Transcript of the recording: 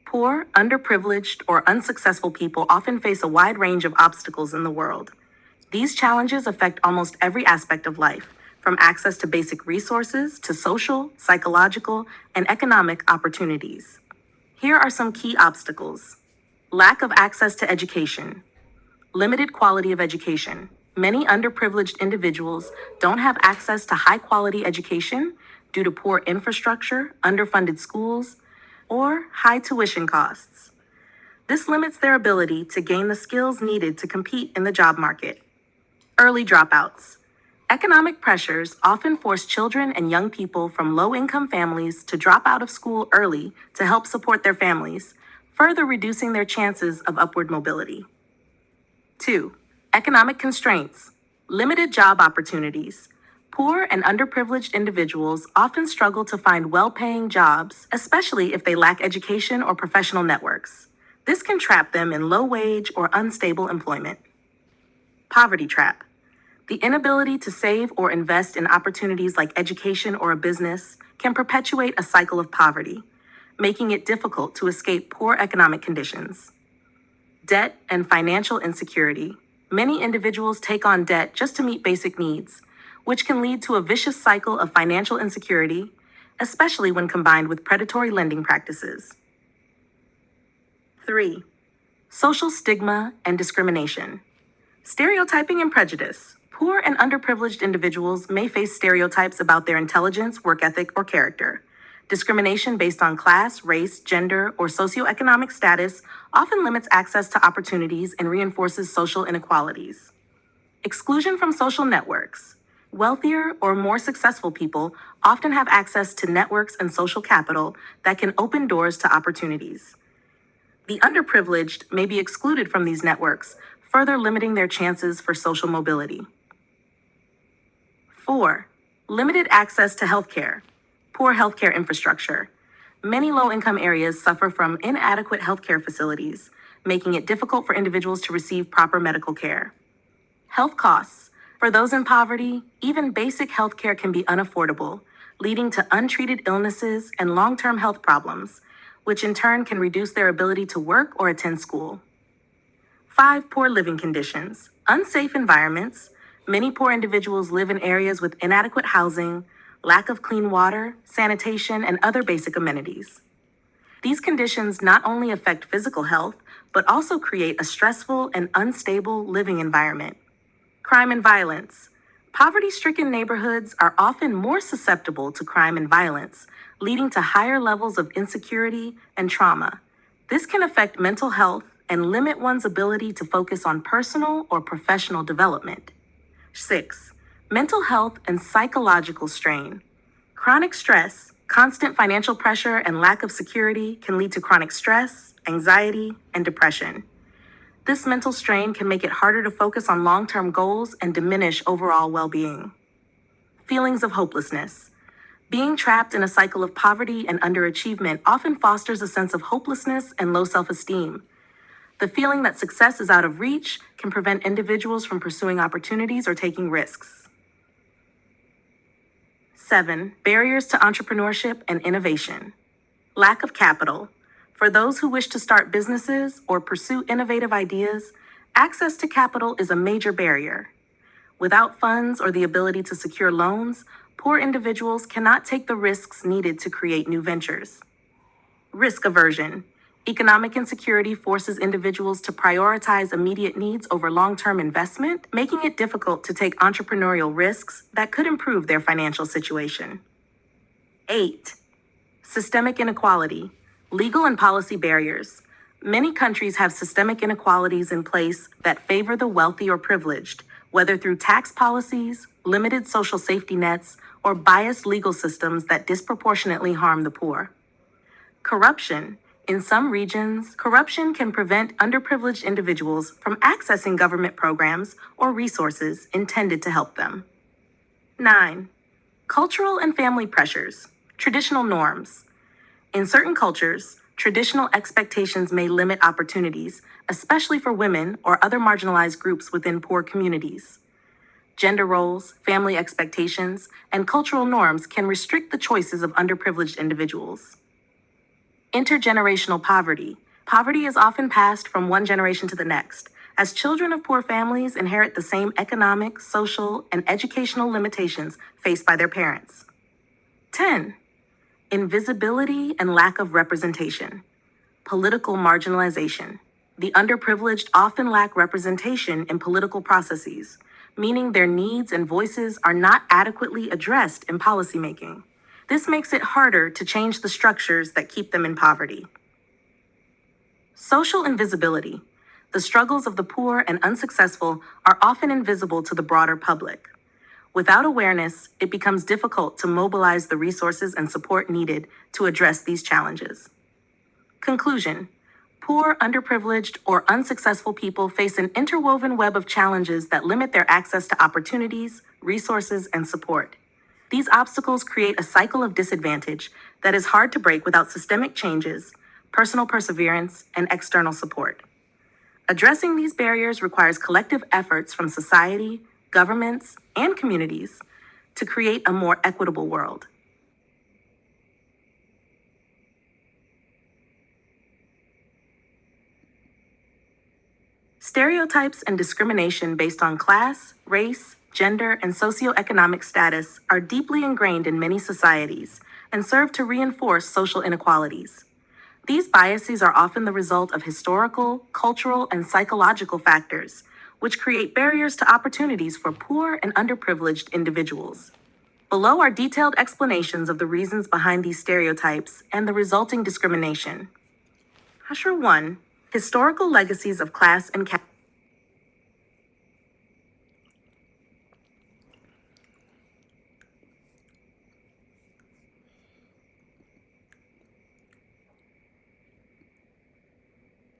Poor, underprivileged, or unsuccessful people often face a wide range of obstacles in the world. These challenges affect almost every aspect of life, from access to basic resources to social, psychological, and economic opportunities. Here are some key obstacles. Lack of access to education. Limited quality of education. Many underprivileged individuals don't have access to high quality education due to poor infrastructure, underfunded schools, or high tuition costs. This limits their ability to gain the skills needed to compete in the job market. Early dropouts. Economic pressures often force children and young people from low-income families to drop out of school early to help support their families, further reducing their chances of upward mobility. 2. Economic constraints. Limited job opportunities. Poor and underprivileged individuals often struggle to find well-paying jobs, especially if they lack education or professional networks. This can trap them in low-wage or unstable employment. Poverty trap. The inability to save or invest in opportunities like education or a business can perpetuate a cycle of poverty, making it difficult to escape poor economic conditions. Debt and financial insecurity. Many individuals take on debt just to meet basic needs, which can lead to a vicious cycle of financial insecurity, especially when combined with predatory lending practices. 3. Social stigma and discrimination. Stereotyping and prejudice. Poor and underprivileged individuals may face stereotypes about their intelligence, work ethic, or character. Discrimination based on class, race, gender, or socioeconomic status often limits access to opportunities and reinforces social inequalities. Exclusion from social networks. Wealthier or more successful people often have access to networks and social capital that can open doors to opportunities. The underprivileged may be excluded from these networks, further limiting their chances for social mobility. 4. Limited access to healthcare. Poor healthcare infrastructure. Many low-income areas suffer from inadequate healthcare facilities, making it difficult for individuals to receive proper medical care. Health costs. For those in poverty, even basic healthcare can be unaffordable, leading to untreated illnesses and long-term health problems, which in turn can reduce their ability to work or attend school. 5. Poor living conditions. Unsafe environments. Many poor individuals live in areas with inadequate housing, lack of clean water, sanitation, and other basic amenities. These conditions not only affect physical health, but also create a stressful and unstable living environment. Crime and violence. Poverty-stricken neighborhoods are often more susceptible to crime and violence, leading to higher levels of insecurity and trauma. This can affect mental health and limit one's ability to focus on personal or professional development. 6. Mental health and psychological strain. Chronic stress, constant financial pressure, and lack of security can lead to chronic stress, anxiety, and depression. This mental strain can make it harder to focus on long-term goals and diminish overall well-being. Feelings of hopelessness. Being trapped in a cycle of poverty and underachievement often fosters a sense of hopelessness and low self-esteem. The feeling that success is out of reach can prevent individuals from pursuing opportunities or taking risks. 7. Barriers to entrepreneurship and innovation. Lack of capital. For those who wish to start businesses or pursue innovative ideas, access to capital is a major barrier. Without funds or the ability to secure loans, poor individuals cannot take the risks needed to create new ventures. Risk aversion. Economic insecurity forces individuals to prioritize immediate needs over long-term investment, making it difficult to take entrepreneurial risks that could improve their financial situation. 8. Systemic inequality. Legal and policy barriers. Many countries have systemic inequalities in place that favor the wealthy or privileged, whether through tax policies, limited social safety nets, or biased legal systems that disproportionately harm the poor. Corruption. In some regions, corruption can prevent underprivileged individuals from accessing government programs or resources intended to help them. 9. Cultural and family pressures. Traditional norms. In certain cultures, traditional expectations may limit opportunities, especially for women or other marginalized groups within poor communities. Gender roles, family expectations, and cultural norms can restrict the choices of underprivileged individuals. Intergenerational poverty. Poverty is often passed from one generation to the next, as children of poor families inherit the same economic, social, and educational limitations faced by their parents. 10. Invisibility and lack of representation. Political marginalization. The underprivileged often lack representation in political processes, meaning their needs and voices are not adequately addressed in policymaking. This makes it harder to change the structures that keep them in poverty. Social invisibility. The struggles of the poor and unsuccessful are often invisible to the broader public. Without awareness, it becomes difficult to mobilize the resources and support needed to address these challenges. Conclusion. Poor, underprivileged, or unsuccessful people face an interwoven web of challenges that limit their access to opportunities, resources, and support. These obstacles create a cycle of disadvantage that is hard to break without systemic changes, personal perseverance, and external support. Addressing these barriers requires collective efforts from society, governments, and communities to create a more equitable world. Stereotypes and discrimination based on class, race, gender, and socioeconomic status are deeply ingrained in many societies and serve to reinforce social inequalities. These biases are often the result of historical, cultural, and psychological factors, which create barriers to opportunities for poor and underprivileged individuals. Below are detailed explanations of the reasons behind these stereotypes and the resulting discrimination. Measure 1. Historical legacies of class and caste.